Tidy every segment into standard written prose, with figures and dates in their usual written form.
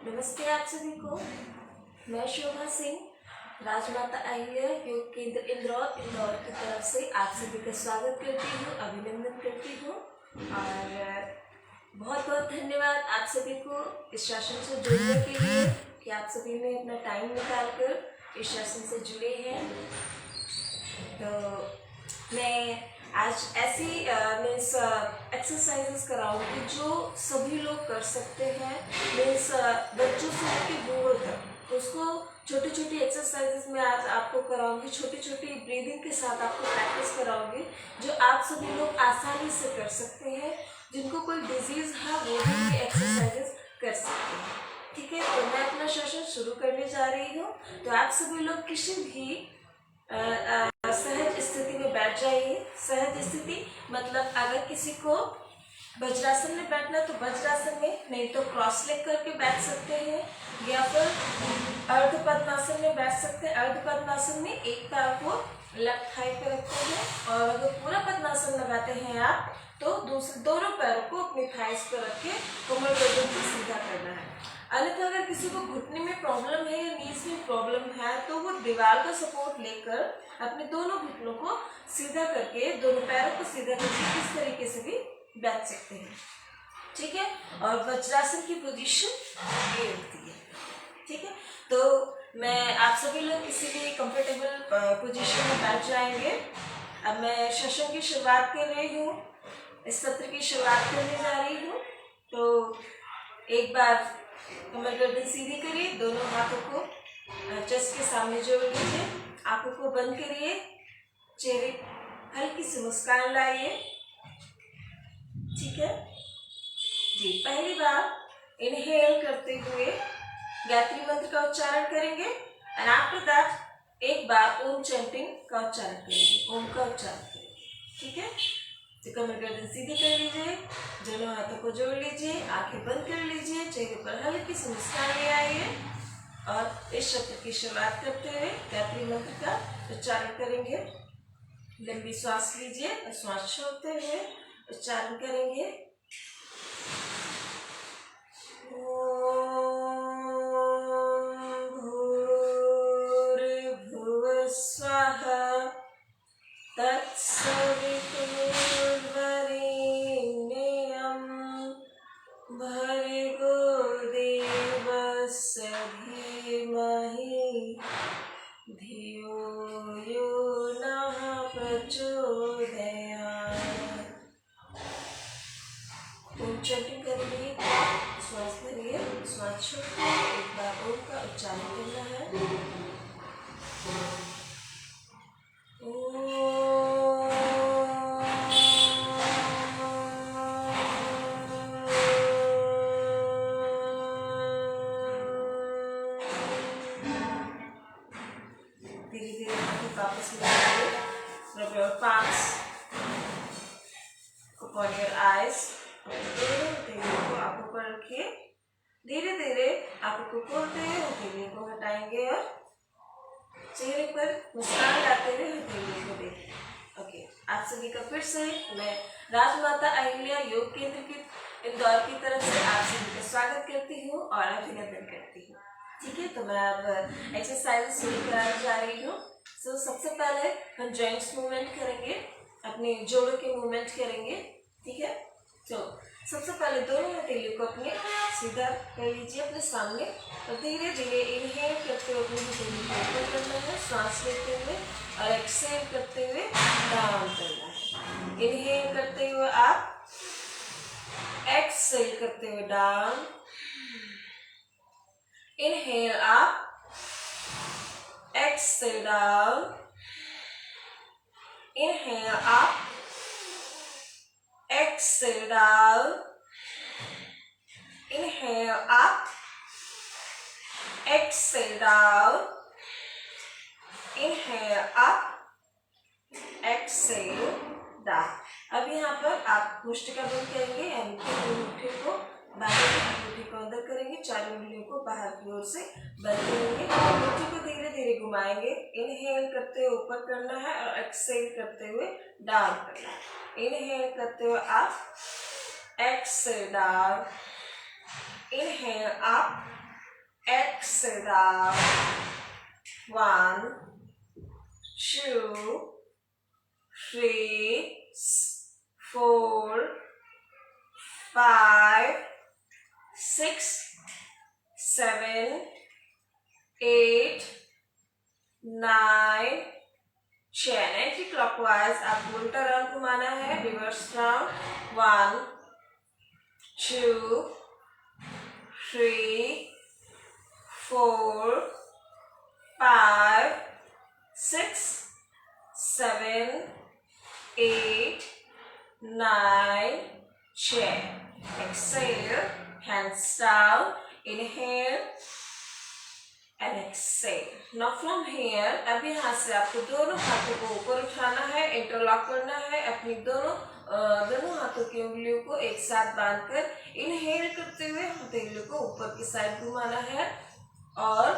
नमस्ते आप सभी को। मैं शोभा सिंह, राजमाता अहिल्या योग केंद्र इंदौर की तरफ से आप सभी का स्वागत करती हूँ, अभिनंदन करती हूँ और बहुत बहुत धन्यवाद आप सभी को इस सेशन से जुड़ने के लिए कि आप सभी ने अपना टाइम निकाल कर इस सेशन से जुड़े हैं। तो मैं आज ऐसी मीन्स एक्सरसाइजेस कराऊंगी जो सभी लोग कर सकते हैं। मीन्स बच्चों से लेकर बूढ़ों तक उसको छोटी छोटी एक्सरसाइजेस में आज आपको कराऊंगी, छोटी छोटी ब्रीदिंग के साथ आपको प्रैक्टिस कराऊंगी जो आप सभी लोग आसानी से कर सकते हैं। जिनको कोई डिजीज है वो भी ये एक्सरसाइजेस कर सकते हैं। ठीक है, तो मैं अपना सेशन शुरू करने जा रही हूँ। तो आप सभी लोग किसी भी सहज स्थिति में बैठ जाइए। सहज स्थिति मतलब अगर किसी को वज्रासन में बैठना तो वज्रासन में, नहीं तो क्रॉस लेग करके बैठ सकते हैं या फिर अर्ध पद्मासन में बैठ सकते हैं। अर्ध पद्मासन में एक पैर को लेफ्ट थाई पे रखते हैं और अगर पूरा पद्मासन लगाते हैं आप तो दूसरे दोनों पैरों को अपनी थाइस पे रख के कमर गर्दन को सीधा करना है। अन्यथा अगर किसी को घुटने में प्रॉब्लम है या नीज में प्रॉब्लम है तो वो दीवार का सपोर्ट लेकर अपने दोनों घुटनों को सीधा करके, दोनों पैरों को सीधा करके इस तरीके से भी बैठ सकते हैं। ठीक है, और वज्रासन की पोजीशन ये होती है। ठीक है, तो मैं आप सभी लोग किसी भी कंफर्टेबल पोजीशन में बैठ जाएंगे। अब मैं सेशन की शुरुआत कर रही हूँ, इस सत्र की शुरुआत करने जा रही हूँ। तो एक बार कमर गर्दन सीधी करिए, दोनों हाथों को चेस्ट के सामने जोड़ लीजिए, आंखों को बंद करिए, चेहरे हल्की सी मुस्कान लाइए। ठीक है जी, पहली बार इनहेल करते हुए गायत्री मंत्र का उच्चारण करेंगे एंड आफ्टर दैट एक बार ओम चैंटिंग का उच्चारण करेंगे, ओम का उच्चारण करेंगे। ठीक है, तो कमर गर्दन सीधी कर लीजिए, दोनों हाथों को जोड़ लीजिए, आंखें बंद कर लीजिए, चेहरे पर हल्की सी मुस्कान ले आइए और इस शब्द की शुरुआत करते हुए गायत्री मंत्र का उच्चारण करेंगे। लंबी श्वास लीजिए और श्वास छोड़ते हुए उच्चारण करेंगे। भूर्भुवः स्वः तत्सवितुर्वरेण्यं भर्गो देवस्य धीमहि धियो यो नः प्रचोदयात्। ओम चैंटिंग करेंगे, श्वास भरिए, श्वास छोड़िए, एक बार ओम का उच्चारण करना है। धीरे धीरे वापस मिलाइए। Rub your palms upon your eyes। हथेलियों को आंखों पर रखिए, धीरे धीरे आंखों को खोलते हुए हथेलियों को हटाएंगे और चेहरे पर मुस्कान लाते हुए हथेलियों को देखें। ओके, आप सभी का फिर से मैं राजमाता अहिल्या योग केंद्र की इंदौर की तरफ से आप सभी का स्वागत करती हूँ और अभिनंदन करती हूँ। ठीक है, तो मैं अब एक्सरसाइज शुरू कराने जा रही हूँ। तो सबसे पहले हम जॉइंट्स मूवमेंट करेंगे, अपने जोड़ों के मूवमेंट करेंगे। ठीक है, तो सबसे पहले दोनों हथेलियों को अपने सीधा कर लीजिए अपने सामने और धीरे धीरे इनहेल करते हुए अपनी हथेली को ऊपर करना है, सांस लेते हुए, और एक्सहेल करते हुए डाउन करना है। इनहेल करते हुए आप, एक्सहेल करते हुए down, inhale up, exhale down, inhale up, exhale down, inhale up, exhale down, inhale up, exhale down। अब यहाँ पर आप मुष्टिका बंद करेंगे, यानी कि अंगूठे को बाहर, अंगूठे को अंदर करेंगे, चार उंगलियों को बाहर की ओर से बंद करेंगे। अंगूठे को धीरे धीरे घुमाएंगे, इनहेल करते हुए ऊपर करना है और एक्सहेल करते हुए डाउन करना है। इनहेल करते हुए up, exhale down, inhale up, exhale down. 1, 2, 3, 4, 5, 6, 7, 8, 9, 10. Anti clockwise आपको उल्टा राउंड घुमाना है, reverse round. 1, 2, 3, 4, 5, 6, 7, 8, 9, 10. Exhale, hands down. Inhale and exhale. Now from here, अब यहाँ से आपको दोनों हाथों को ऊपर उठाना है, इंटरलॉक करना है. अपनी दोनों हाथों की उंगलियों को एक साथ बांधकर इनहेल करते हुए हथेलियों को ऊपर की साइड घुमाना है और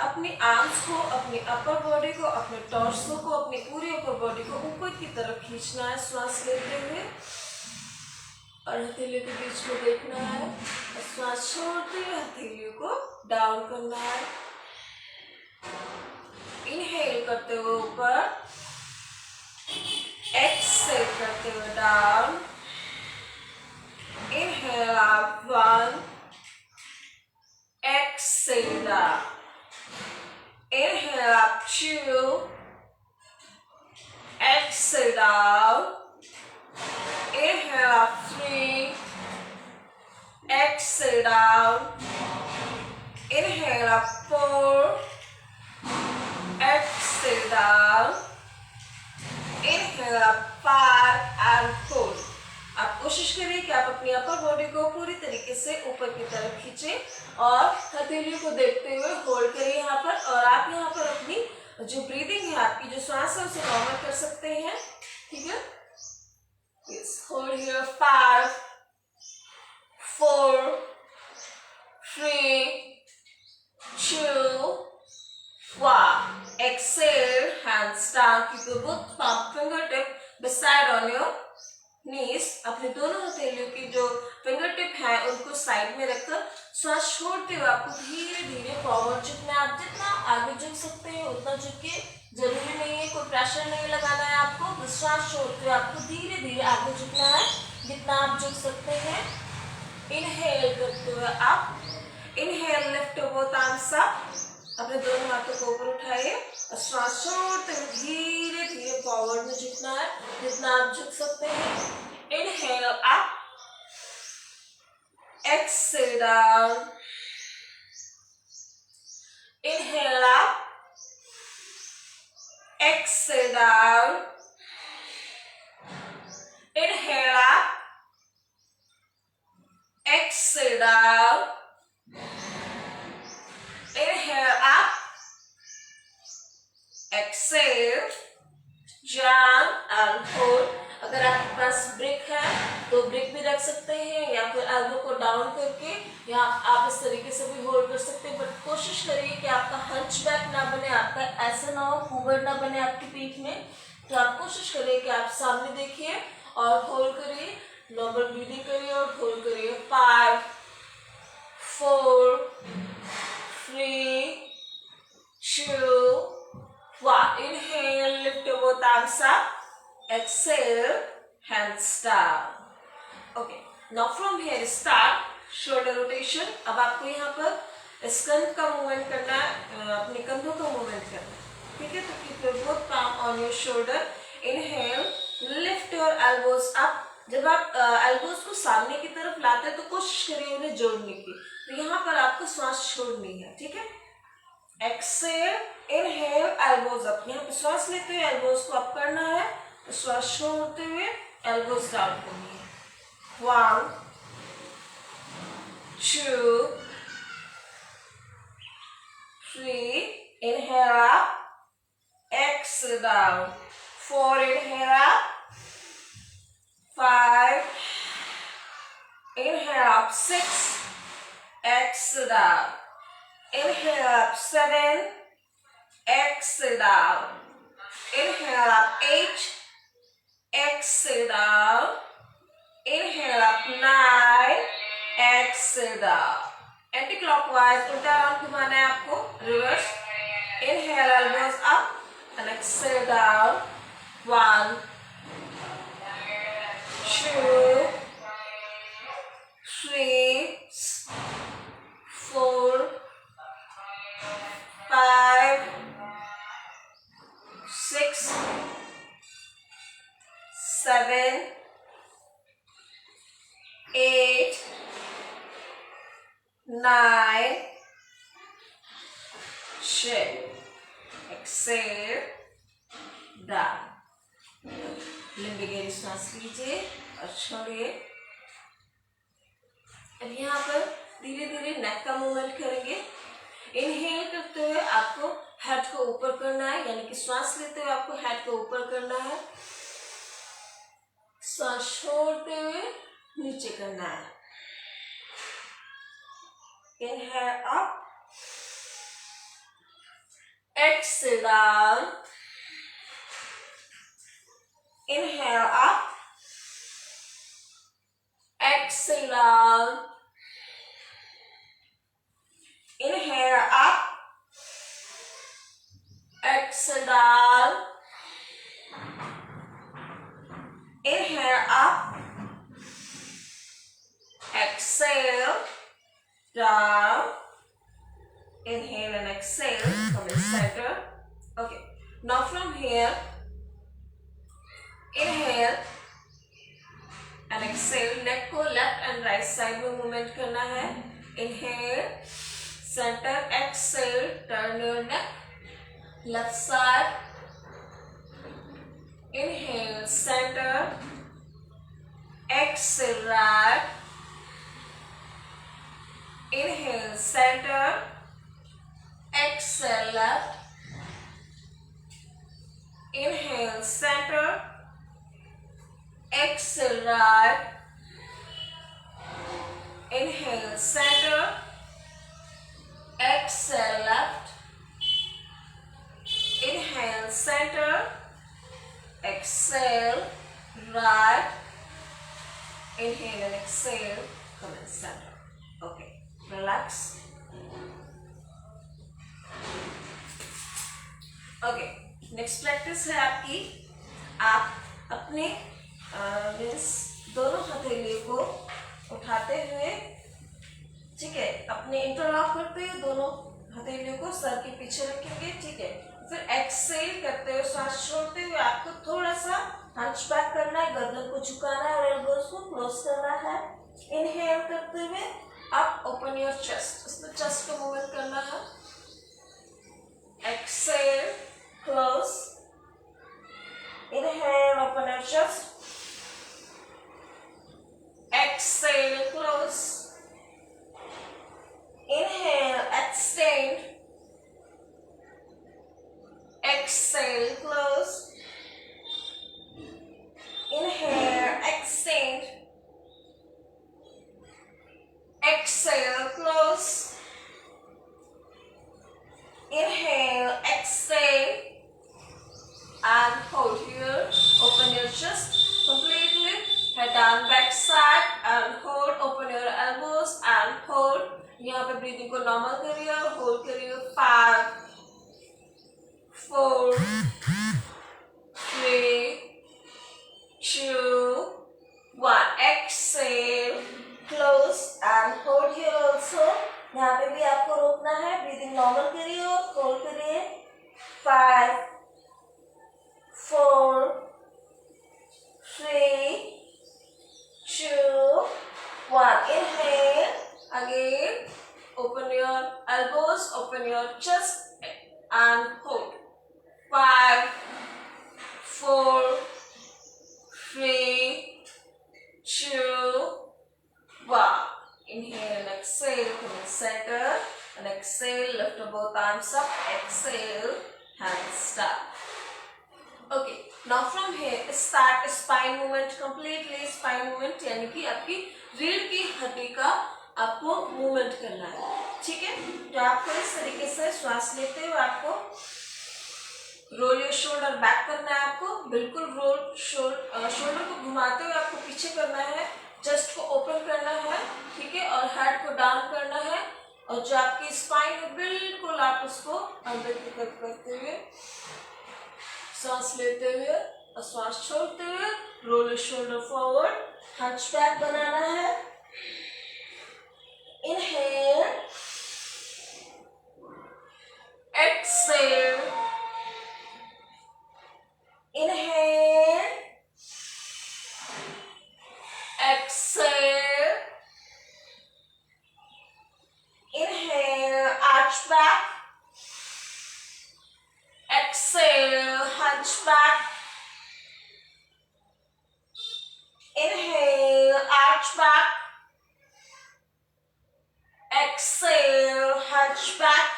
अपनी आर्म्स को, अपनी अपर बॉडी को, अपने टॉर्सो को, अपनी पूरी अपर बॉडी को ऊपर की तरफ खींचना है श्वास लेते हुए और हथेलियों के बीच में देखना है. श्वास छोड़ते हुए हथेलियों को डाउन करना है. इनहेल करते हुए ऊपर, एक्सहेल करते हुए down. Inhale up 1, exhale down. Inhale up 2, exhale down. Inhale up 3, exhale down. Inhale up 4, exhale down. Inhale up 5 and 4. आप कोशिश करिए कि आप अपनी अपर बॉडी को पूरी तरीके से ऊपर की तरफ खींचें और हथेलियों को देखते हुए होल्ड करिए यहाँ पर. और आप यहाँ पर अपनी जो ब्रीदिंग है, आपकी जो सांस है, उसे नॉर्मल कर सकते हैं. ठीक है. Hold here. 5, 4, 3, 2, 1. Exhale, hands down. Keep your both palm fingertip beside on your knees. अपने दोनों हथेलियों की जो फिंगर टिप है उनको साइड में रखकर श्वास छोड़ते हुए आपको धीरे धीरे फॉरवर्ड झुकना है. आप जितना आगे झुक सकते हैं उतना झुकिए. जरूरी नहीं है, कोई प्रेशर नहीं लगाना है आपको. श्वास छोड़ते हुए आपको धीरे धीरे आगे झुकना है जितना आप झुक सकते हैं. इनहेल करते हुए आप, inhale lift both arms up. अपने दोनों हाथों को ऊपर उठाइए और श्वास छोड़ते हुए धीरे धीरे फॉरवर्ड में झुकना है जितना आप झुक सकते हैं. Inhale up, exhale down. Inhale up, exhale down. Inhale up, exhale down. Inhale up, exhale, jump and hold. अगर आपके पास ब्रेक है तो ब्रेक भी रख सकते हैं या फिर एल्बो को डाउन करके या आप इस तरीके से भी होल्ड कर सकते हैं. बट कोशिश करिए कि आपका हंचबैक ना बने, आपका ऐसा ना हो, हुवर ना बने आपकी पीठ में. तो आप कोशिश करिए कि आप सामने देखिए और होल्ड करिए. नॉर्मल ब्रीदिंग करिए और होल्ड करिए. 5, 4, 3, 2, 1. Inhale, lift your both arms up. Exhale, hands down. Okay. Now from here start shoulder rotation. अब आपको यहाँ पर स्कंध का मूवमेंट करना है, अपने कंधों का मूवमेंट करना है. ठीक है. तो keep your both palm on your shoulder. Inhale, lift your elbows up. जब आप एल्बोज को सामने की तरफ लाते हैं तो कोशिश करिए उन्हें जोड़ने की. तो यहाँ पर आपको श्वास छोड़नी है. ठीक है. Exhale, inhale, elbows up. यहाँ पे श्वास लेते हुए एल्बोज को अप करना है, तो श्वास छोड़ते हुए एल्बोज डाउन करनी है. 1, 2, 3. Inhale up, exhale down. 4. Inhale up. 5. Inhale up. 6. Exhale down. Inhale up. 7. Exhale down. Inhale up. 8. Exhale down. Inhale up. 9. Exhale down. And anti clockwise, उल्टा राउंड घुमाना है आपको, reverse. Inhale elbows up and exhale down, 1 2 3 4 5 6 7 8 9 10। Exhale down, लंबी गहरी सांस लीजिए और छोड़िए। अब यहाँ पर धीरे धीरे नेक का मूवमेंट करेंगे। इनहेल करते हुए आपको हेड को ऊपर करना है, यानी कि श्वास लेते हुए आपको हेड को ऊपर करना है, सांस छोड़ते हुए नीचे करना है। Inhale up, exhale down, inhale up, exhale down, inhale up, exhale down, inhale up, exhale down, inhale and exhale, come in center. Okay, now from here, inhale and exhale, neck को left and right side में movement करना है। inhale, center, exhale, turn your neck, left side, inhale, center, exhale, right, inhale, center, exhale, left, inhale, center, exhale right, inhale center, exhale left, inhale center, exhale right, inhale and exhale, come in center. Okay, relax. Okay, next practice है आपकी, आप अपने दोनों हथेलियों को उठाते हुए, ठीक है, अपने इंटरलॉक करते हुए दोनों हथेलियों को सर के पीछे रखेंगे, ठीक है। फिर एक्सेल करते हुए सांस छोड़ते हुए आपको थोड़ा सा हंचबैक करना है, गर्दन को झुकाना है और एल्बोज को क्लोज करना है। इनहेल करते हुए आप ओपन योर चेस्ट, उसमें चेस्ट को मूवमेंट करना है। Exhale close, inhale open your chest, exhale close, inhale extend, exhale close, inhale extend, exhale close, inhale exhale and hold here, open your chest completely, head down back side and hold, open your elbows and hold। यहाँ पे breathing को normal करिए और hold करिए। 5 4 3 2 1, exhale close and hold here also। यहाँ पे भी आपको रोकना है, ब्रीदिंग नॉर्मल करिए और होल्ड करिए। 5 4 3 2 1, inhale again, open your elbows, open your chest and hold। 5 4 3 2 1, inhale and exhale, come in center and exhale, lift both arms up, exhale, hands down। Okay, now from here start spine movement completely। spine movement यानी कि आपकी रीढ़ की हड्डी का आपको movement करना है, ठीक है। तो आपको इस तरीके से श्वास लेते हुए आपको रोल योर शोल्डर बैक करना है, आपको बिल्कुल रोल शोल्डर को घुमाते हुए आपको पीछे करना है, चेस्ट को ओपन करना है, ठीक है, और हेड को डाउन करना है। सांस को अंदर की तरफ करते हुए, सांस लेते हुए और सांस छोड़ते हुए, रोल शोल्डर फॉरवर्ड, हंचबैक बनाना है। Inhale, exhale, inhale, exhale, inhale, arch back, exhale, hunch back, inhale, arch back, exhale, hunch back,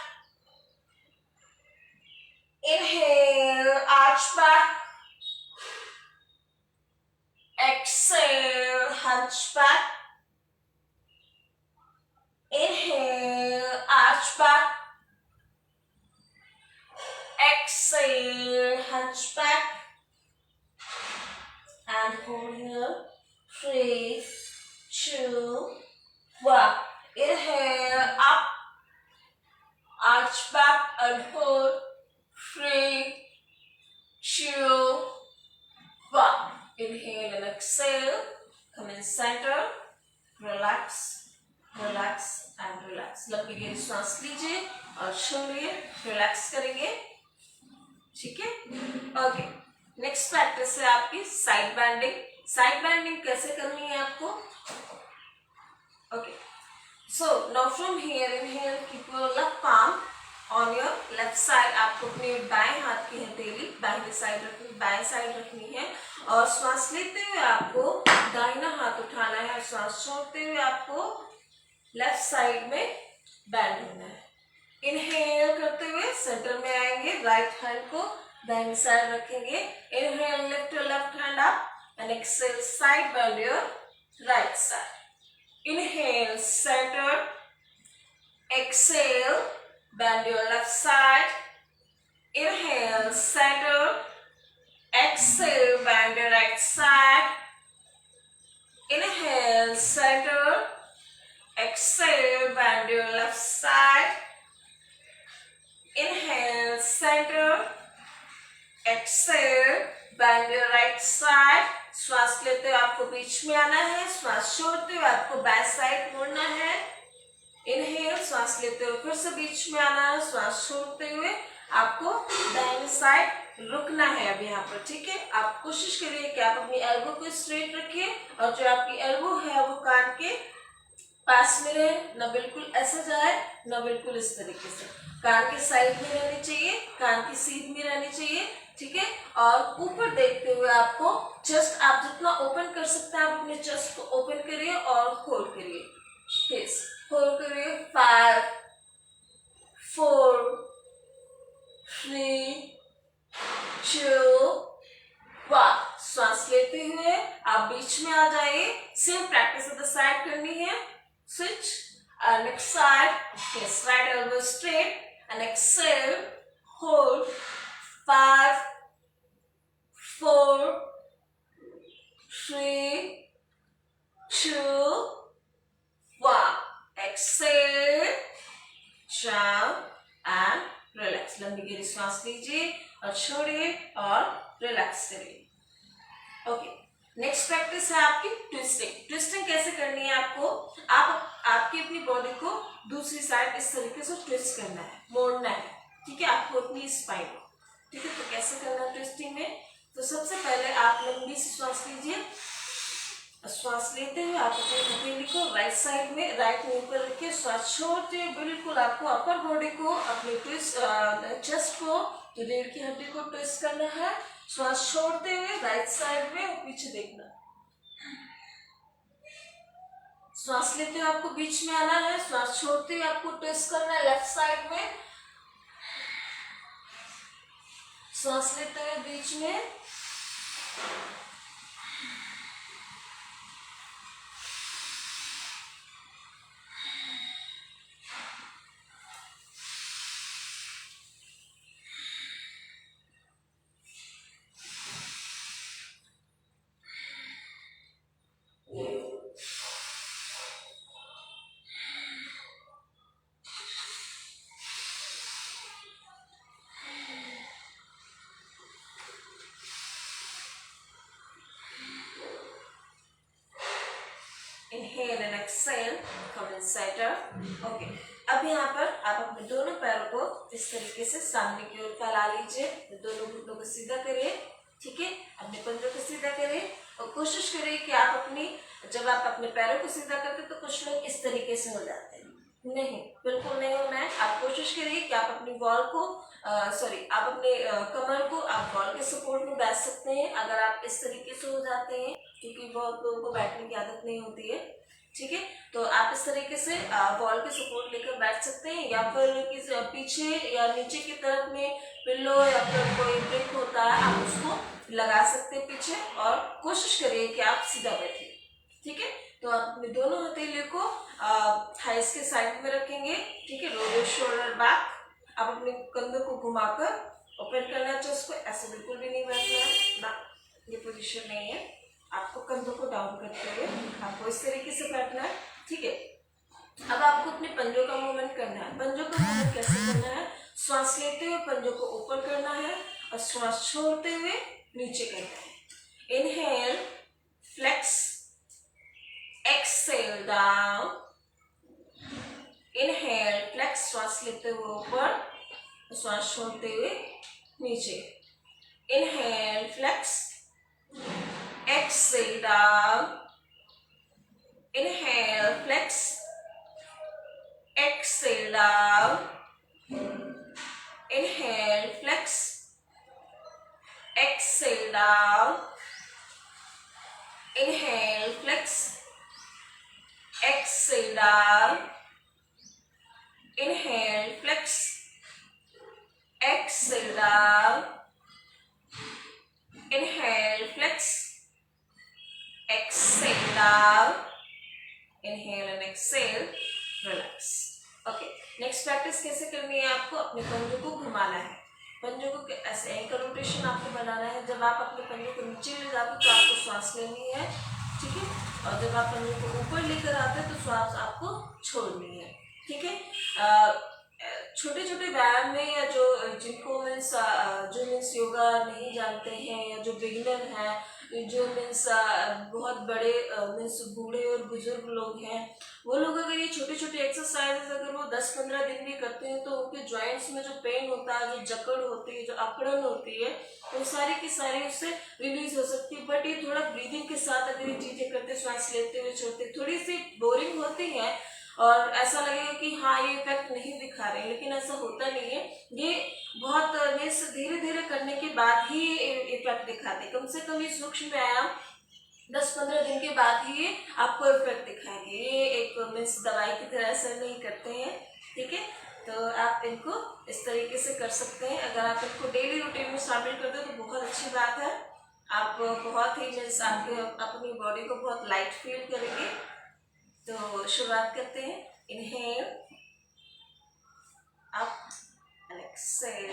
inhale, arch back, exhale, hunch back, inhale, arch back, exhale, hunch back, and hold here. 3, 2, 1. Inhale, up, arch back and hold. 3, 2, 1. Inhale and exhale. Come in center. Relax, relax and relax. लंबी गहरी सांस लीजिए और छोड़िए, relax करेंगे, ठीक है? Okay, next practice है आपकी साइड बैंडिंग। साइड बैंडिंग कैसे करनी है आपको? Okay, so now from here inhale, keep your left palm on your left side. आपको अपने बाएं हाथ की हथेली दाहिनी साइड रखनी, बाएं साइड रखनी है और श्वास लेते हुए आपको दाहिना हाथ उठाना है। श्वास छोड़ते हुए आपको लेफ्ट साइड में बैंड होना है। इनहेल करते हुए सेंटर में आएंगे, राइट हैंड को दाहिनी साइड रखेंगे। Inhale, lift your left hand up and exhale, side bend your right side. Inhale, centre, exhale, bend your left side. Inhale, center, exhale, bend your right side. Inhale, center, exhale, bend your left side. Inhale, center, exhale, bend your right side. श्वास लेते हुए आपको बीच में आना है, श्वास छोड़ते हुए आपको बैक साइड मुड़ना है। इनहेल, श्वास लेते हुए फिर से बीच में आना है, श्वास छोड़ते हुए आपको दाहिनी साइड रुकना है अब यहाँ पर, ठीक है? आप कोशिश करिए कि आप अपनी एल्बो को स्ट्रेट रखिए और जो आपकी एल्बो है वो कान के पास में रहे, न बिल्कुल ऐसा जाए न बिल्कुल इस तरीके से। कान के साइड में रहनी चाहिए, कान की सीध में रहनी चाहिए, ठीक है? और ऊपर देखते हुए आपको चेस्ट, आप जितना ओपन कर सकते हैं आप अपने चेस्ट को ओपन करिए और होल्ड करिए। प्लीज होल्ड करिए। 5, 4, 3, 2, 1। श्वास लेते हुए आप बीच में आ जाइए। सेम प्रैक्टिस अदर साइड करनी है। Switch, next side, yes, right elbow straight and exhale, hold, 5, 4, 3, 2, 1. Exhale, down and relax. लंबी गहरी सांस लीजिए और छोड़िए और रिलैक्स करिए। ओके, नेक्स्ट प्रैक्टिस है आपकी ट्विस्टिंग। ट्विस्टिंग कैसे करनी है आपको? आपकी अपनी बॉडी को दूसरी साइड इस तरीके से ट्विस्ट करना है, मोड़ना है, ठीक है? आपको अपनी स्पाइन को, ठीक है? तो कैसे करना है ट्विस्टिंग में? तो सबसे पहले आप लंबी सी श्वास लीजिए। श्वास लेते हुए आप अपनी हथेली को राइट साइड में, राइट मुंह पर रखिए। श्वास छोड़ते हुए बिल्कुल आपको अपर बॉडी को, अपने चेस्ट को, जो रीढ़ की हड्डी को ट्विस्ट करना है। श्वास छोड़ते हुए राइट साइड में और पीछे देखना। श्वास लेते हुए आपको बीच में आना है, श्वास छोड़ते हुए आपको ट्विस्ट करना है लेफ्ट साइड में। श्वास लेते हुए बीच में, Inhale and exhale, come in center. Okay. अब यहाँ पर आप अपने दोनों पैरों को इस तरीके से सामने की ओर फैला लीजिए, दोनों घुटनों को सीधा करिए, ठीक है। अपने पंजों को सीधा करिए और कोशिश करिए कि आप जब आप अपने पैरों को सीधा करते तो कुछ लोग इस तरीके से हो जाते हैं, नहीं, बिल्कुल नहीं होना है। आप कोशिश करिए कि आप अपनी वॉल को आप अपने कमर को आप वॉल के सपोर्ट में बैठ सकते हैं अगर आप इस तरीके से हो जाते हैं, क्योंकि बहुत लोगों को बैठने की आदत नहीं होती है, ठीक है। तो आप इस तरीके से वॉल के सपोर्ट लेकर बैठ सकते हैं, या फिर किसी पीछे या नीचे की तरफ में पिल्लो या फिर कोई ब्रिक होता है आप उसको लगा सकते हैं पीछे, और कोशिश करिए कि आप सीधा बैठिए, ठीक है। तो आप अपने दोनों हथेलियों को थाइस के साइड में रखेंगे, ठीक है। रोल योर शोल्डर बैक, आप अपने कंधों को घुमाकर ओपन करना चाहिए उसको, ऐसे बिल्कुल भी नहीं बैठना है ना, ये पोजीशन नहीं है। आपको कंधों को डाउन करते हुए आपको इस तरीके से बैठना है, ठीक है। अब आपको अपने पंजों का मूवमेंट करना है। पंजों का मूवमेंट कैसे करना है? श्वास लेते हुए पंजों को ऊपर करना है और श्वास छोड़ते हुए नीचे करना है। Inhale, flex, exhale down, inhale, flex, श्वास लेते हुए ऊपर, श्वास छोड़ते हुए नीचे। Inhale, flex, exhale down, inhale, flex, exhale down, inhale, flex, exhale down, inhale, flex, exhale down, inhale, flex, exhale down, inhale, flex, exhale down, inhale and exhale, relax. Okay, next practice कैसे करनी है? आपको अपने पंजों को घुमाना है, पंजों को ऐसे एंकल रोटेशन आपको बनाना है। जब आप अपने पंजों को नीचे ले जाते हो तो आपको श्वास लेनी है, ठीक है, और जब आप पंजों को ऊपर लेकर आते हैं तो श्वास आपको छोड़नी है, ठीक है। छोटे छोटे व्यायाम में, या जिनको मीन्स योगा नहीं जानते हैं, या जो बिगिनर हैं, जो मीन्स बहुत बड़े मीन्स बूढ़े और बुजुर्ग लोग हैं, वो लोग अगर ये छोटे छोटे एक्सरसाइजेस अगर वो 10-15 दिन भी करते हैं तो उनके जॉइंट्स में जो पेन होता है, जो जकड़ होती है, जो अकड़न होती है, वो सारी की सारी उससे रिलीज हो सकती है। बट ये थोड़ा ब्रीदिंग के साथ अगर ये चीजें करते, श्वास लेते हुए छोड़ते, थोड़ी सी बोरिंग होती है और ऐसा लगेगा कि हाँ ये इफेक्ट नहीं दिखा रहे, लेकिन ऐसा होता नहीं है। ये बहुत धीरे धीरे करने के बाद ही इफेक्ट दिखाते। कम से कम ये सूक्ष्म व्यायाम 10-15 दिन के बाद ही ये आपको इफेक्ट दिखाएंगे। ये एक मीन्स दवाई की तरह असर नहीं करते हैं, ठीक है। तो आप इनको इस तरीके से कर सकते हैं। अगर आप इनको डेली रूटीन में शामिल करते हो तो बहुत अच्छी बात है। आप बहुत ही मीन्स आपके अपनी बॉडी को बहुत लाइट फील करेंगे। तो शुरुआत करते हैं। Inhale up and exhale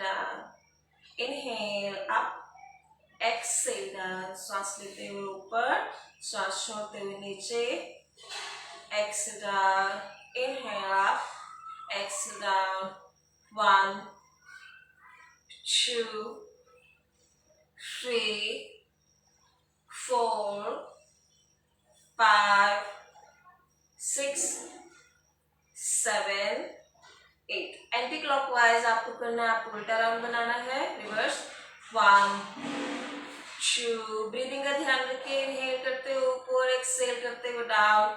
down, inhale up, exhale down, श्वास लेते हुए ऊपर, श्वास छोड़ते हुए नीचे, exhale down, inhale up, exhale down, 1 2 3 4 5 6 7 8। Anti clockwise आपको करना है, आपको उल्टा राउंड बनाना है, रिवर्स। 1 2, ब्रीदिंग का ध्यान रखिए, इनहेल करते हुए ऊपर, एक्सहेल करते हुए डाउन,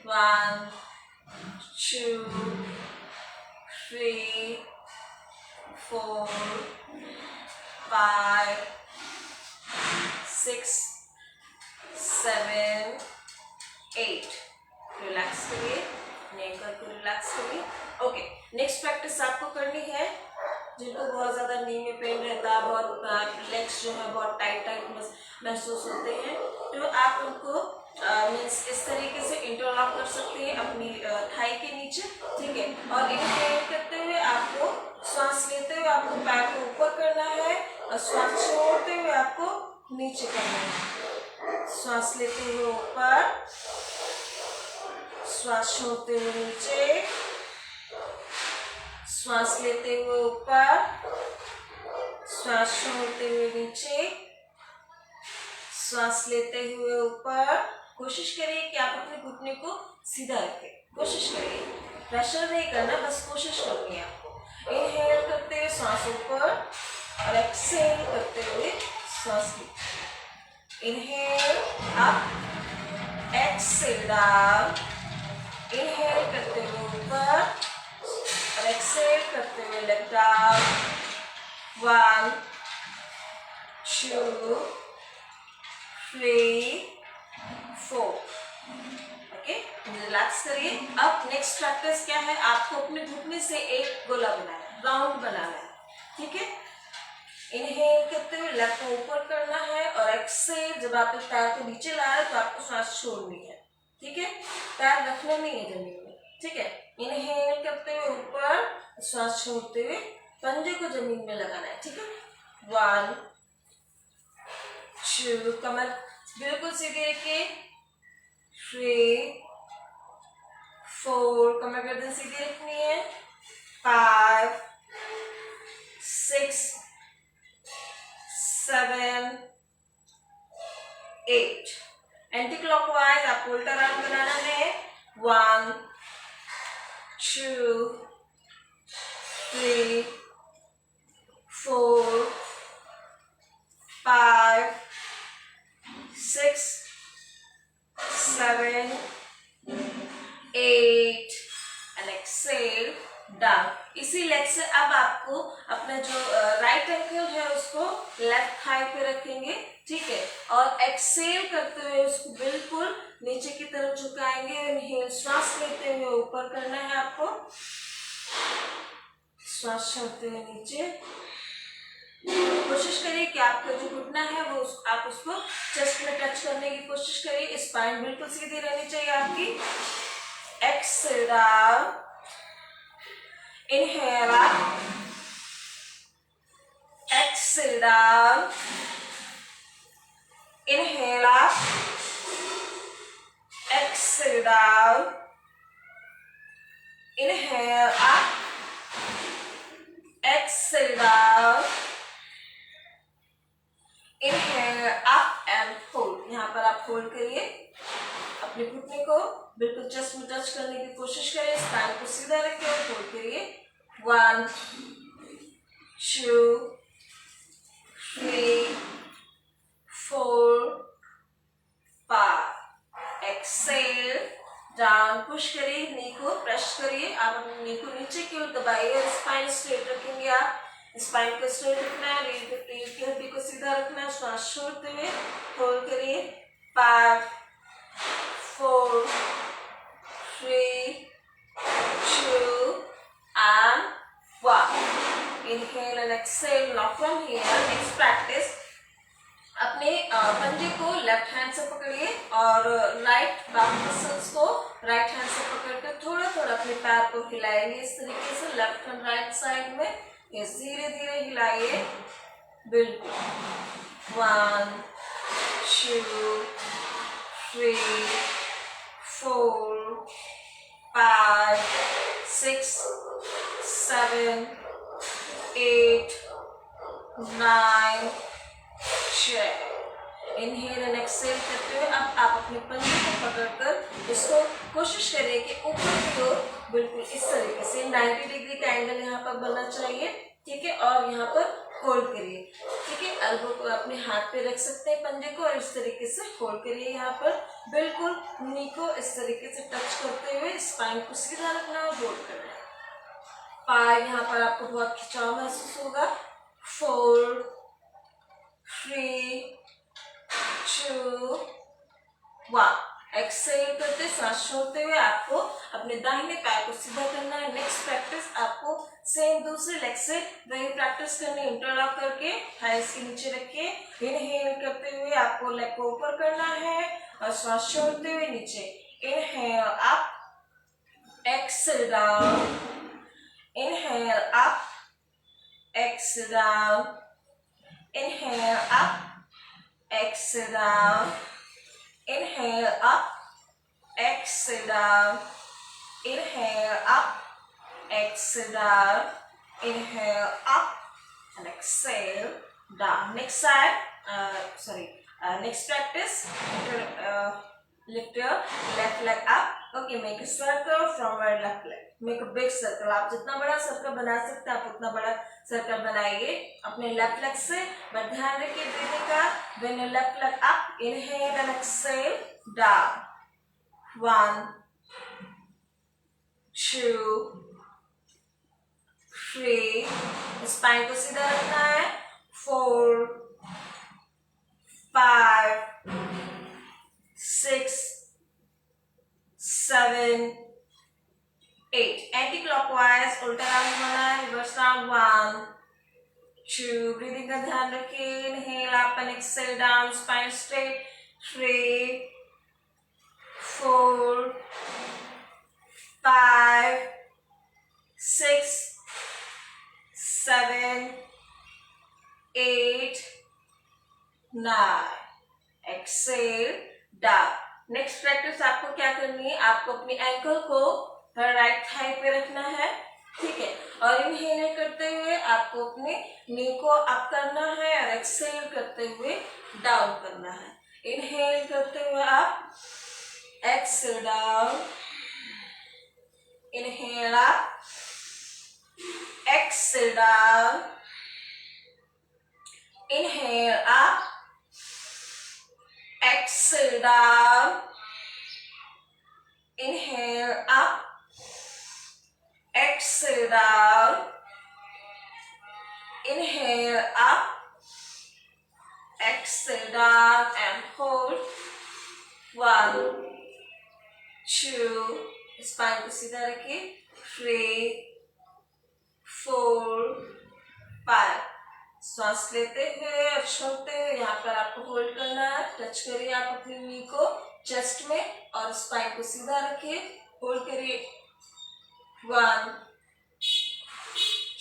1 2 3 4 5 6 7 8। रिलैक्स करिए, नेकर को रिलैक्स करिए। ओके, नेक्स्ट प्रैक्टिस आपको करनी है जिनको बहुत ज़्यादा नी में पेन रहता है, बहुत लेग्स जो है बहुत टाइट महसूस होते हैं, तो आप उनको मीन्स इस तरीके से इंटरलॉक कर सकते हैं अपनी थाई के नीचे, ठीक है। और इनहेल करते हुए आपको श्वास लेते हुए आपको पैर को ऊपर करना है और श्वास छोड़ते हुए आपको नीचे करना है। श्वास लेते हुए ऊपर, श्वास छोड़ते हुए नीचे, श्वास लेते हुए ऊपर, श्वास छोड़ते हुए नीचे, श्वास लेते हुए ऊपर, कोशिश करिए कि आप अपने घुटने को सीधा रखें, कोशिश करिए, प्रेशर नहीं करना, बस कोशिश करनी है आपको। इनहेल करते हुए सांस ऊपर और एक्सहेल करते हुए सांस नीचे। Inhale up, exhale down, inhale करते हुए ऊपर और एक्सहेल करते हुए लेग डाउन। 1 2 3 4। ओके, रिलैक्स करिए। अब नेक्स्ट प्रैक्टिस क्या है, आपको अपने घुटने से एक गोला बनाना है, राउंड बनाना है, ठीक है। इनहेल करते हुए लेफ्ट को ऊपर करना है और एक्सहेल जब आप इस पैर को नीचे ला रहे हैं तो आपको सांस छोड़नी है, ठीक है, पैर रखना नहीं है जमीन में, ठीक है। इनहेल करते हुए ऊपर, सांस छोड़ते हुए पंजे को जमीन में लगाना है, ठीक है। 1 2, कमर बिल्कुल सीधी रखिए। 3 4, कमर गर्दन सीधी रखनी है। 5 6 7 8। एंटी क्लॉकवाइज आपको उल्टा राउंड बनाना है। 1 2 3 4 5 6 7 8 एंड एक्सेल डाउन। इसी लेग से अब आपको अपना जो राइट एंकल है उसको लेफ्ट थाई पे रखेंगे, ठीक है, और एक्सेल करते हुए उसको बिल्कुल नीचे की तरफ झुकाएंगे। इनहेल श्वास लेते हुए ऊपर करना है आपको, श्वास छोड़ते हुए नीचे। कोशिश करिए कि आपका जो घुटना है वो आप उसको चेस्ट में टच करने की कोशिश करिए। स्पाइन बिल्कुल सीधी रहनी चाहिए आपकी। Exhale down, inhale up, exhale down, inhale up, exhale down, inhale up, exhale down, inhale up and hold. यहाँ पर आप होल्ड करिए, अपने घुटने को बिल्कुल चेस्ट में टच करने की कोशिश करिए, स्पाइन को सीधा रखिए और होल्ड करिए। 1 2 3 4 5। एक्सेल डाउन, पुश करिए, नी को प्रेस करिए, आप अपने नी को नीचे की ओर दबाइए और स्पाइन स्ट्रेट रखेंगे। आप स्पाइन को स्ट्रेट रखना है, रीढ़ की हड्डी को सीधा रखना है, श्वास छोड़ते हुए होल्ड करिए। 5 4 3 2 and 1। Inhale and exhale. Now from here, next practice. अपने पंजे को लेफ्ट हैंड से पकड़िए और राइट बैक मसल्स को राइट हैंड से पकड़कर थोड़ा थोड़ा अपने पैर को हिलाएंगे इस तरीके से लेफ्ट एंड राइट साइड में। ये धीरे धीरे हिलाइए, बिल्कुल। 1 2 3 4 5 6 7 8 9 10। इनहेल एंड एक्सेल करते हुए अब आप अपने पंजे को पकड़कर इसको कोशिश करिए कि ऊपर की ओर बिल्कुल इस तरीके से 90 डिग्री का एंगल यहाँ पर बनना चाहिए, ठीक है, और यहाँ पर होल्ड करिए, ठीक है। एल्बो को अपने हाथ पे रख सकते हैं पंजे को और इस तरीके से होल्ड करिए। यहाँ पर बिल्कुल नी को इस तरीके से टच करते हुए स्पाइन को सीधा रखना और होल्ड करना है। 5, यहाँ पर आपको बहुत खिंचाव महसूस होगा। 4 3 2 1। एक्सेल करते सांस छोड़ते हुए आपको अपने दाहिने पैर को सीधा करना है। नेक्स्ट प्रैक्टिस आपको सेम दूसरे लेग से वही प्रैक्टिस करनी है, इंटरलॉक करके थाइस के नीचे रखिए। इनहेल करते हुए आपको लेग को ऊपर करना है और श्वास छोड़ते हुए नीचे। Inhale up, exhale down, inhale up, exhale down, inhale up, exhale down, inhale up, exhale down, inhale up, exhale down, inhale up and exhale down. Next side, next practice, Lift your left leg up. Okay, make a circle from your left leg. Make a big circle. आप जितना बड़ा circle बना सकते हैं आप उतना बड़ा circle बनाइए अपने लेफ्ट लेग से. बट ध्यान रखिए ब्रीदिंग का. When your left leg up, inhale and exhale down. 1, 2, 3. Spine को सीधा रखना है. 4, 5, 6, 7, 8. एंटी-क्लॉकवाइज उल्टा राउंड होना है. Reverse round. 1, 2. ब्रीदिंग का ध्यान रखिए. Inhale up and exhale down. Spine straight. 3, 4, 5, 6, 7, 8, 9. Exhale down. Next practice आपको क्या करनी है. आपको अपनी एंकल को राइट थाई पे रखना है. ठीक है. और इनहेल करते हुए आपको अपने नी को अप करना है और एक्सेल करते हुए डाउन करना है. इनहेल करते हुए आप exhale down. Inhale up. Exhale down. Inhale up. Exhale down. Inhale up. Exhale down. Inhale up. Exhale down and hold. 1, 2. Spine को सीधा रखिए. 3, 4, 5. सांस लेते हुए और छोड़ते हुए यहाँ पर आपको होल्ड करना है. टच करिए आप अपनी नी को चेस्ट में और स्पाइन को सीधा रखिए. होल्ड करिए. 1,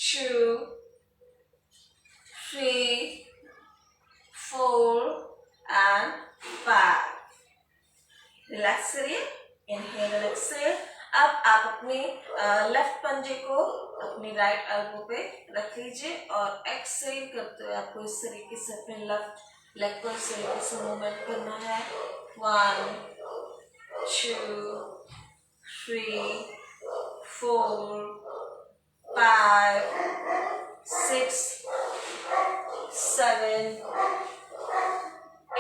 2, 3, 4 and 5. रिलैक्स करिए. Inhale and exhale. अब आप अपने लेफ्ट पंजे को अपनी राइट एल्बो पे रख लीजिए और एक्सहेल करते हुए आपको इस तरीके से अपने लेफ्ट लेग को इस तरीके से मूवमेंट करना है. 1, 2, 3, 4, 5, 6, 7,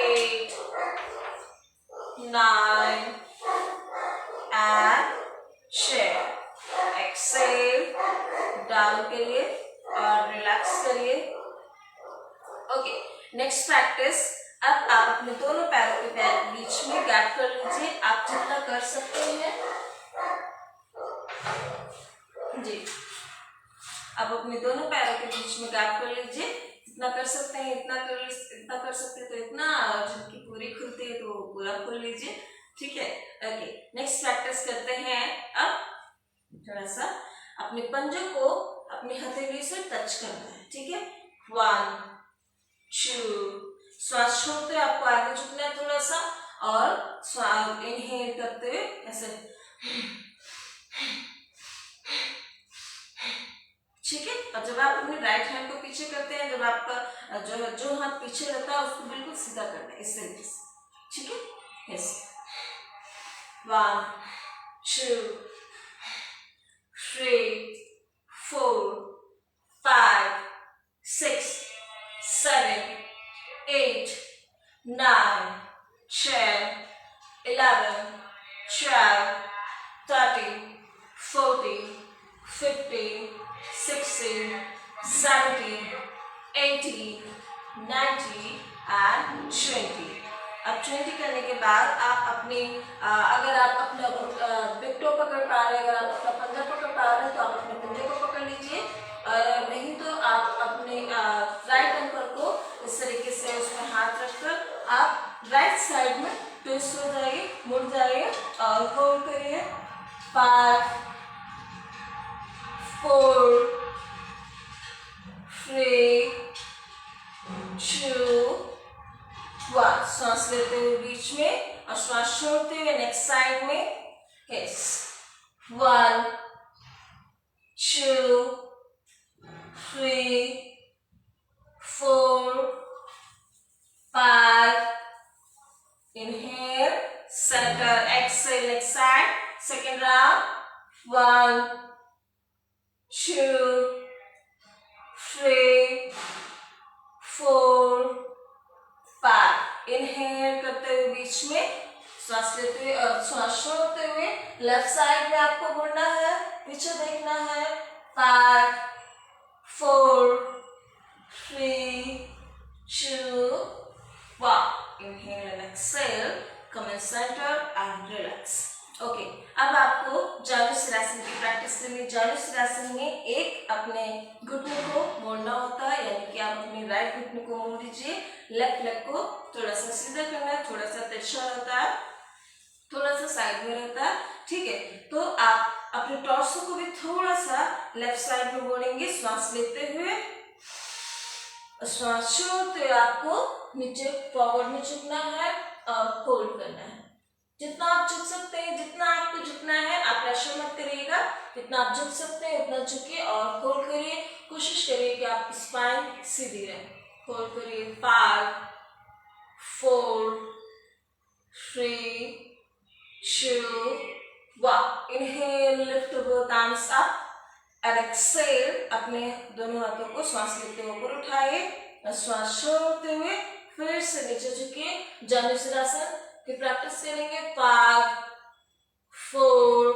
8, 9 and chair. एक्सेल डाउन करिए और रिलैक्स करिए. ओके. Next practice. अब आप अपने दोनों पैरों के बीच में गैप कर लीजिए. आप जितना कर सकते हैं जी. अब अपने दोनों पैरों के बीच में गैप कर लीजिए. जितना कर सकते हैं इतना कर सकते हैं तो इतना. और जिनकी पूरी खुलती है तो पूरा खोल लीजिए. ठीक है. ओके. नेक्स्ट प्रैक्टिस करते हैं. अब थोड़ा सा अपने पंजों को अपनी हथेली से टच करना है. ठीक है. 1, 2. श्वास छोड़ते हुए आपको आगे झुकना है थोड़ा सा और इनहेल करते हुए ऐसे. ठीक है. और जब आप अपने राइट हैंड को पीछे करते हैं, जब आपका जो हाथ पीछे रहता है उसको बिल्कुल सीधा करना है इस तरीके से. ठीक है. यस. 1, 2, 3, 4, 5, 6, 7, 8, 9, 10, 11, 12, 13, 14, 15, 16, 17, 18, 19 and 20. अब 20 करने के बाद आप अपनी अगर आप अपना बिग टो पकड़ पा रहे हैं, अगर आप अपना पंजा पकड़ पा रहे हैं तो आप अपने पंजे को पकड़ लीजिए. नहीं तो आप अपने राइट एंकल को इस तरीके से उसमें हाथ रखकर आप राइट साइड में ट्विस्ट हो जाइए, मुड़ जाइए और होल्ड करिए. 5, 4, 3, 2, 1. सांस लेते हुए बीच में और श्वास छोड़ते हुए नेक्स्ट साइड में. Yes. 1, 2, 3, 4, 5, inhale, center, exhale, next side, second round, 1, 2, 3, 4, 5. Inhale करते हुए बीच में श्वास लेते हुए और श्वास छोड़ते हुए लेफ्ट साइड में आपको मुड़ना है, पीछे देखना है, 5, 4, 3, 2, 1. Inhale and exhale. Come in center and relax. Okay, अब आपको जानुसिरासन की प्रैक्टिस करनी। जानुसिरासन में एक अपने घुटने को मोड़ना होता है, यानी कि आप अपने राइट घुटने को मोड़ लीजिए, लेफ्ट लेग को थोड़ा सा सीधा करना है, थोड़ा सा तिरछा रहता है, थोड़ा सा साइड में रहता है, ठीक है। तो आप अपने टॉर्सो को भी थोड़ा सा लेफ्ट साइड में मोड़ेंगे, श्वास लेते हुए, श्वास छोड़ते हुए आपको नीचे फॉरवर्ड में झुकना है और होल्ड करना है। जितना आप झुक सकते हैं, जितना आपको झुकना है, आप प्रेशर मत करिएगा, जितना आप झुक सकते हैं उतना झुकिए और होल्ड करिए। कोशिश करिए कि आपकी स्पाइन सीधी रहे। होल्ड करिए, 5, 4, 3, 2, 1. Inhale, lift both arms up and exhale. अपने दोनों हाथों को श्वास लेते हुए ऊपर उठाइए और श्वास छोड़ते हुए फिर से नीचे झुकिए। जानुसिरासन की प्रैक्टिस करेंगे। 5, 4,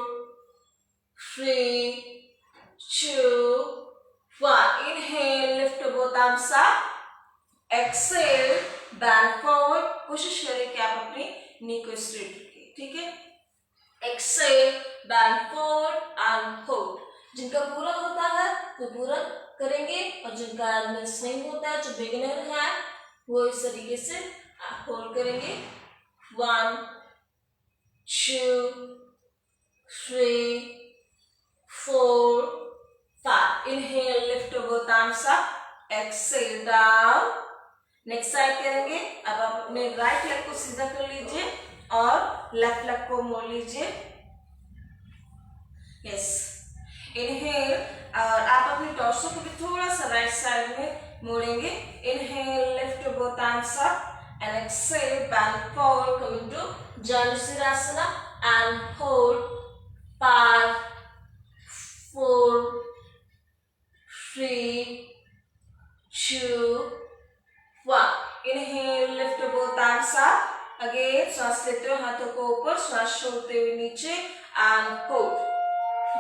3, 2, 1. Inhale, lift both arms up, exhale, bend forward. कोशिश करें कि आप अपनी नी को स्ट्रेट रखिए, ठीक है। Exhale, bend forward and hold. जिनका पूरा होता है वो पूरा करेंगे और जिनका मिस नहीं होता है, जो बिगिनर है, वो इस तरीके से होल्ड करेंगे। 1, 2, 3, 4, 5. Inhale, lift both arms up, exhale down. Next side करेंगे। अब आप अपने राइट लेग को सीधा कर लीजिए और लेफ्ट लेग को मोड़ लीजिए। यस, इनहेल और आप अपने टॉर्सो को भी थोड़ा सा राइट साइड में मोड़ेंगे। Inhale, lift both arms up and exhale, bend forward, coming to Janusirasana and hold. 5, 4, 3, 2, 1. Inhale, lift both arms up. Again, श्वास लेते हुए हाथों को ऊपर, श्वास छोड़ते हुए नीचे and hold.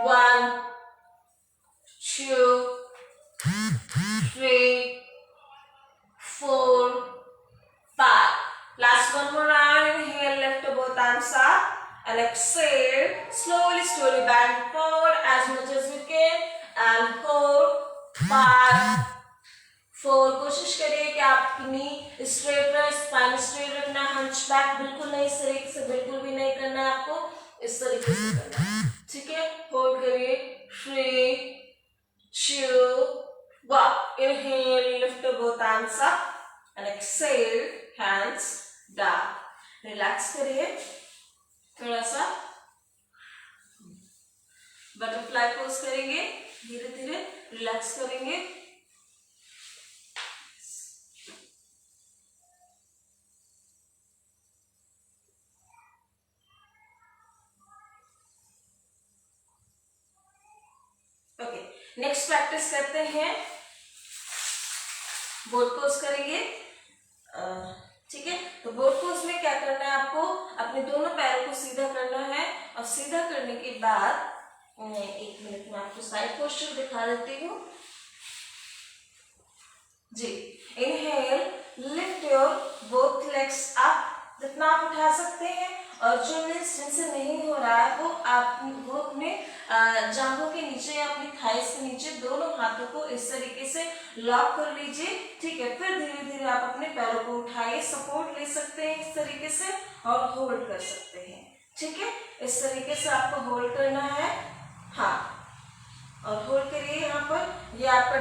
1, 2, 3, 4, 5. Last one more round. Inhale, lift both arms up and exhale. Slowly bend forward as much as you can and hold. 5, 4. कोशिश करिए कि आपकी नी स्ट्रेट रहे, स्पाइन स्ट्रेट रखना, हंचबैक बिल्कुल नहीं, इस तरीके से बिल्कुल भी नहीं करना है आपको, इस तरीके से करना है, ठीक है। होल्ड करिए। 3, 2, 1. Inhale, lift both arms up and exhale, hands down. Relax करिए थोड़ा सा, बटरफ्लाई पोज करेंगे, धीरे धीरे रिलैक्स करेंगे। ओके, नेक्स्ट प्रैक्टिस करते हैं, बोट पोज करेंगे, ठीक है। तो बोट पोज में क्या करना है आपको, अपने दोनों पैरों को सीधा करना है और सीधा करने के बाद एक मिनट में आपको साइड पोस्चर दिखा देती हूँ जी। Inhale, lift your both legs up, जितना आप उठा सकते हैं, और जो जिनसे नहीं हो रहा है वो अपने जांघों के नीचे या अपनी थाइस के नीचे दोनों हाथों को इस तरीके से लॉक कर लीजिए, ठीक है। फिर धीरे धीरे आप अपने पैरों को उठाइए, सपोर्ट ले सकते हैं इस तरीके से और होल्ड कर सकते हैं, ठीक है। इस तरीके से आपको होल्ड करना है, हाँ, और होल्ड करिए। यहाँ पर ये आपका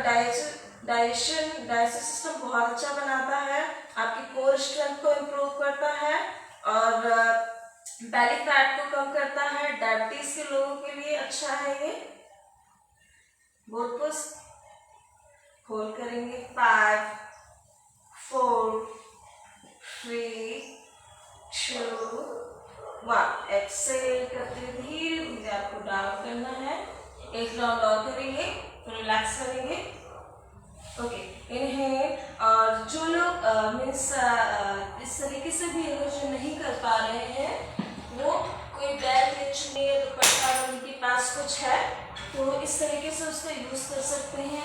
डाइजेशन सिस्टम बहुत अच्छा बनाता है, आपकी कोर स्ट्रेंथ को इम्प्रूव करता है और बेली फैट को कम करता है। डायबिटीज के लोगों के लिए अच्छा है ये। बोथ पोज होल्ड करेंगे। 5, 4, 3, 2 1। एक्सेल करते धीरे धीरे आपको डाउन करना है। एक राउंड और करेंगे, रिलैक्स करेंगे। Okay, inhale. और जो लोग मीन्स इस तरीके से भी अगर जो नहीं कर पा रहे हैं, वो कोई बैग या चुन्नी या दुपट्टा उनके पास कुछ है तो इस तरीके से उसका यूज कर सकते हैं।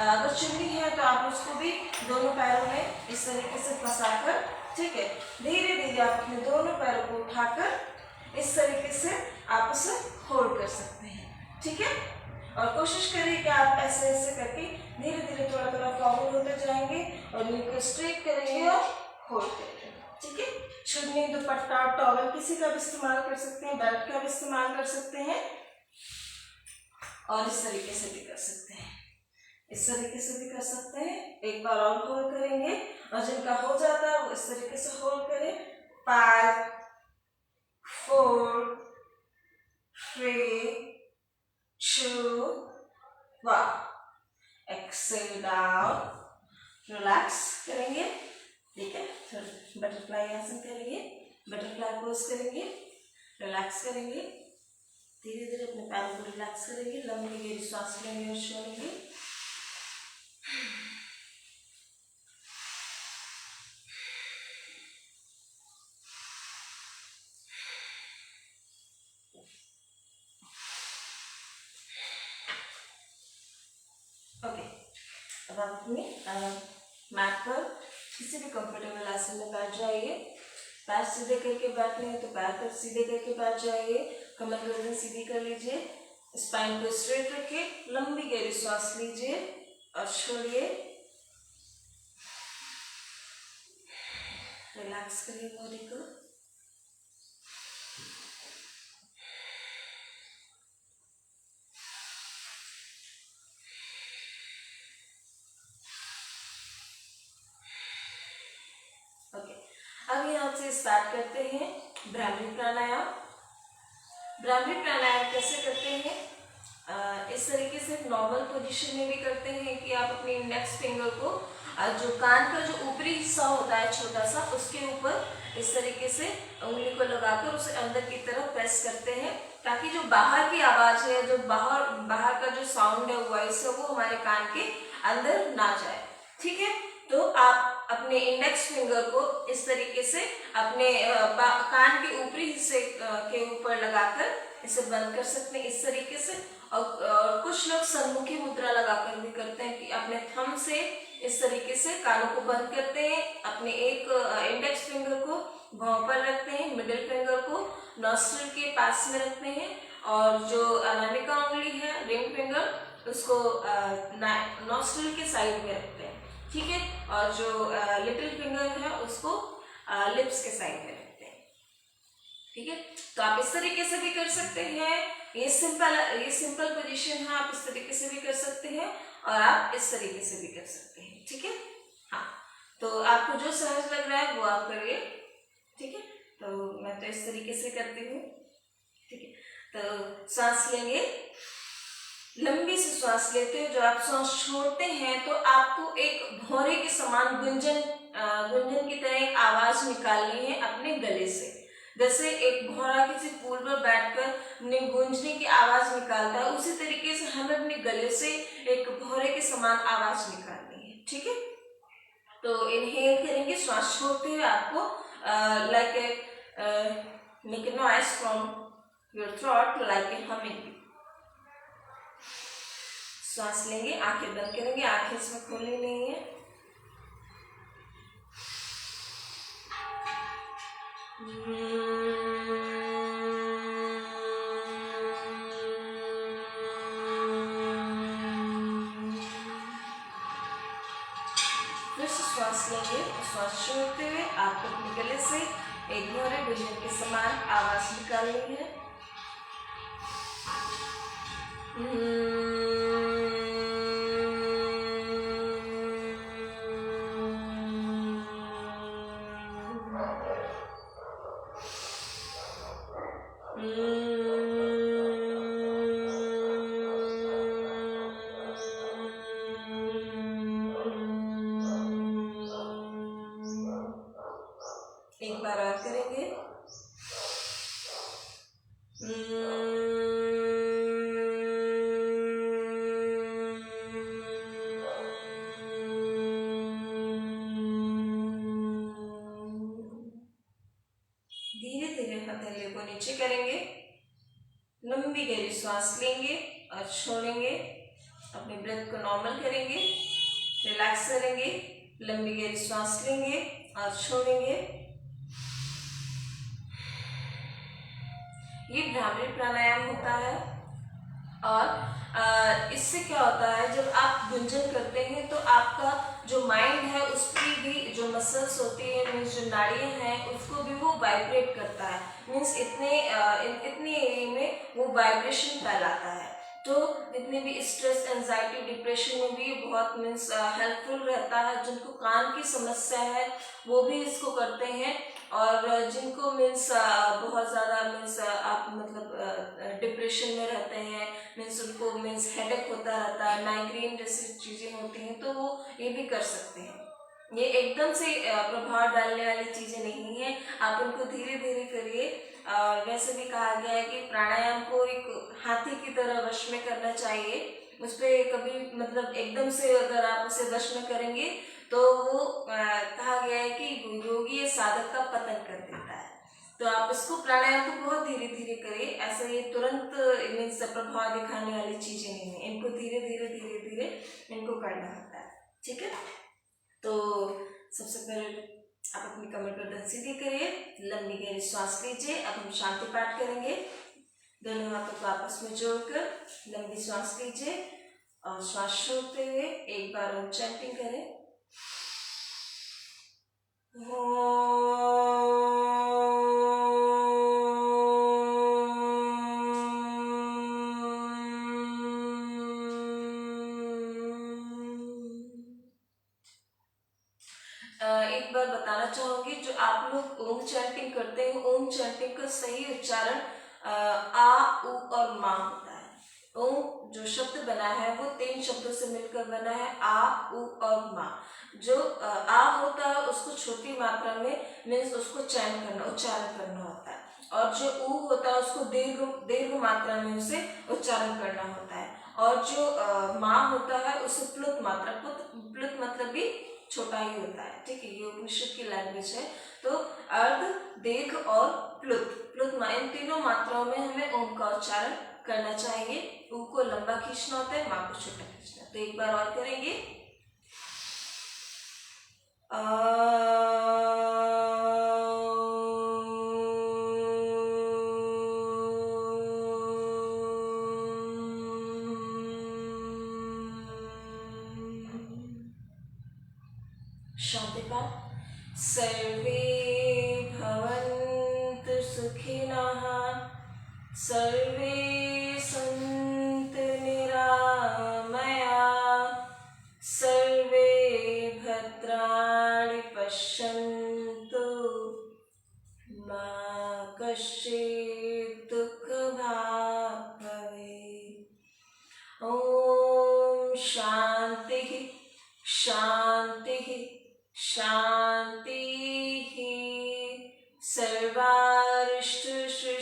अगर चुन्नी है तो आप उसको भी दोनों पैरों में इस तरीके से फंसाकर, ठीक है, धीरे धीरे आप अपने दोनों पैरों को उठाकर इस तरीके से आप उसे होल्ड कर सकते हैं। ठीक है, और कोशिश करिए कि आप ऐसे ऐसे करके धीरे धीरे थोड़ा थोड़ा फॉरवर्ड होते जाएंगे और नी को स्ट्रेट करेंगे और होल्ड करेंगे। ठीक है, चुन्नी, दुपट्टा, टॉवल किसी का भी इस्तेमाल कर सकते हैं, बेल्ट का भी इस्तेमाल कर सकते हैं और इस तरीके से भी कर सकते हैं, इस तरीके से भी कर सकते हैं। एक बार और होल्ड करेंगे और जिनका हो जाता है वो इस तरीके से होल्ड करें। 5 4 3 2 1। एक्सेल डाउन, रिलैक्स करेंगे। ठीक है, बटरफ्लाई आसन करेंगे, बटरफ्लाई पोज करेंगे, रिलैक्स करेंगे, धीरे धीरे अपने पैरों को रिलैक्स करेंगे, लंबी गहरी सांस लेंगे और छोड़ेंगे। ओके, अब आप अपने मैट पर किसी भी कंफर्टेबल आसन में बैठ जाइए। पैर सीधे करके बैठने हैं तो पैर पर सीधे करके बैठ जाइए, कमर गर्दन सीधी कर लीजिए, स्पाइन को स्ट्रेट रखिए, लंबी गहरी सांस लीजिए और छोड़िए, रिलैक्स करिए बॉडी को। ओके, अब यहाँ से स्टार्ट करते हैं ब्राह्मणी प्राणायाम। ब्राह्मणी प्राणायाम कैसे करते हैं? इस तरीके से नॉर्मल पोजीशन में भी करते हैं कि आप अपने इंडेक्स फिंगर को जो कान का जो ऊपरी हिस्सा होता है छोटा सा, उसके ऊपर इस तरीके से उंगली को लगाकर उसे अंदर की तरफ प्रेस करते हैं, ताकि जो बाहर की आवाज है, जो बाहर का जो साउंड है, वॉइस है, वो हमारे कान के अंदर ना जाए। ठीक है, तो आप अपने इंडेक्स फिंगर को इस तरीके से अपने कान के ऊपरी हिस्से के ऊपर लगाकर इसे बंद कर सकते हैं इस तरीके से। और कुछ लोग सन्मुखी मुद्रा लगाकर भी करते हैं कि अपने थंब से इस तरीके से कानों को बंद करते हैं, अपने एक इंडेक्स फिंगर को भौं पर रखते हैं, मिडिल फिंगर को नॉस्ट्रिल के पास में रखते हैं और जो अनामिका उंगली है, रिंग फिंगर, उसको नॉस्ट्रिल के साइड में रखते हैं। ठीक है, और जो लिटिल फिंगर है उसको लिप्स के साइड में रखते हैं। ठीक है, तो आप इस तरीके से भी कर सकते हैं। ये सिंपल पोजीशन है, आप इस तरीके से भी कर सकते हैं और आप इस तरीके से भी कर सकते हैं। ठीक है, हाँ, तो आपको जो सहज लग रहा है वो आप करिए। ठीक है, तो मैं तो इस तरीके से करती हूँ। ठीक है, तो सांस लेंगे, लंबी से सांस लेते हो, जो आप सांस छोड़ते हैं तो आपको एक भौरे के समान गुंजन की तरह एक आवाज निकालनी है अपने गले से। जैसे एक भौरा किसी पुल पर बैठकर गूंजने की आवाज निकालता है, उसी तरीके से हमें अपने गले से एक भौरे के समान आवाज निकालनी है। ठीक है, तो इनहेल करेंगे सांस छोड़ते हुए, आपको make a noise from your throat like a humming. सांस लेंगे, आंखें बंद करेंगे, आंखें इसमें खोलनी नहीं है। फिर से सांस लेंगे और सांस छोड़ते हुए आपको अपने गले से एक भौरे गुंजन के समान आवाज निकालनी है। एक बार और करेंगे। लंबी गहरी सांस लेंगे और छोड़ेंगे। अपने ब्रेथ को नॉर्मल करेंगे, रिलैक्स करेंगे। लंबी गहरी सांस लेंगे और छोड़ेंगे। ये भ्रामरी प्राणायाम होता है। और इससे क्या होता है, जब आप गुंजन करते हैं तो आपका जो माइंड है उसकी भी जो मसल्स होती है, मीन्स जो नाड़ियाँ हैं, उसको भी वो वाइब्रेट करता है। मीन्स इतने एरिया में वो वाइब्रेशन फैलाता है। तो जितने भी स्ट्रेस, एंजाइटी, डिप्रेशन में भी बहुत मीन्स हेल्पफुल रहता है। जिनको कान की समस्या है वो भी इसको करते हैं। और जिनको मीन्स बहुत ज़्यादा मीन्स आप मतलब डिप्रेशन में रहते हैं, मीन्स उनको मीन्स हेडेक होता रहता है, माइग्रेन जैसी चीज़ें होती हैं, तो वो ये भी कर सकते हैं। ये एकदम से प्रभाव डालने वाली चीज़ें नहीं है, आप उनको धीरे धीरे करिए। वैसे भी कहा गया है कि प्राणायाम को एक हाथी की तरह वश में करना चाहिए। उस पर कभी मतलब एकदम से अगर आप उसे वश में करेंगे तो वो कहा गया है कि योगी या साधक का पतन कर देता है। तो आप इसको प्राणायाम को बहुत धीरे धीरे करिए। ऐसे ये तुरंत मीन्स प्रभाव दिखाने वाली चीजें नहीं है, इनको धीरे धीरे धीरे धीरे इनको करना होता है। ठीक है, तो सबसे पहले आप अपनी कमर गर्दन सीधी करिए, लंबी गहरी सांस लीजिए। अब हम शांति पाठ करेंगे। दोनों हाथों को आपस में जोड़कर लंबी सांस लीजिए और श्वास छोड़ते हुए एक बार ओम चैंटिंग करें। एक बार बताना चाहूंगी, जो आप लोग ओम चैंटिंग करते हैं, ओम चैंटिंग का सही उच्चारण आ, उ और मा होता है। ओम जो शब्द बना है वो 3 शब्दों से मिलकर बना है, आ, उ और मा। जो आ होता है उसको छोटी मात्रा में मीन्स उसको चयन करना, उच्चारण करना होता है। और जो उ होता है उसको दीर्घ मात्रा में उसे उच्चारण करना होता है। और जो मा होता है उसे प्लुत मात्रा, प्लुत मतलब भी छोटा ही होता है। ठीक है, ये उपनिषद की लैंग्वेज है। तो अर्ध, दीर्घ और प्लुत, इन तीनों मात्राओं में हमें ओम का उच्चारण करना चाहिए। ऊ को लंबा खींचना होता है, मा को छोटा खींचना। तो एक बार और करेंगे। शांति पाठ। सर्वे भवन्तु सुखिनः, सर्वे सन्तु निरामया, सर्वे भद्राणि पश्यन्तु, मा कश्चित् दुःखभाग् भवेत्। ॐ शान्तिः शान्तिः शान्तिः। सर्वारिष्टु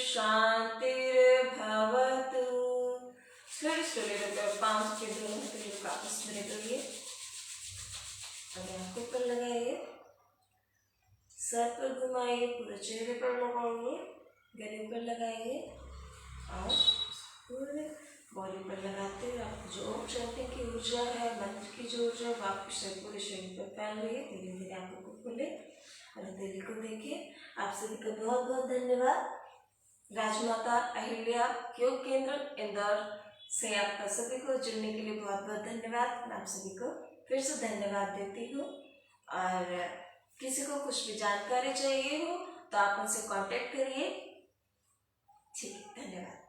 शान्तिर्भवतु। स्लोली पांव के दोनों हाथों को आपस में रगड़िए। आंखों पर लगाइए, सर पर घुमाइए, पूरे चेहरे पर लगाइए, गले पर लगाइए और पूरे बॉडी पर लगाते हुए आपको जो ओम चैंटिंग की ऊर्जा है, मंत्र की जो ऊर्जा है, वो आपके पूरे शरीर पर फैल रही है। धीरे धीरे आंखों को खोले और दिल को देखिए। आप सभी का बहुत बहुत धन्यवाद। राजमाता अहिल्या योग केंद्र इंदौर से आपका सभी को जुड़ने के लिए बहुत बहुत धन्यवाद। मैं आप सभी को फिर से धन्यवाद देती हूँ। और किसी को कुछ भी जानकारी चाहिए हो तो आप उनसे कांटेक्ट करिए। ठीक है, धन्यवाद।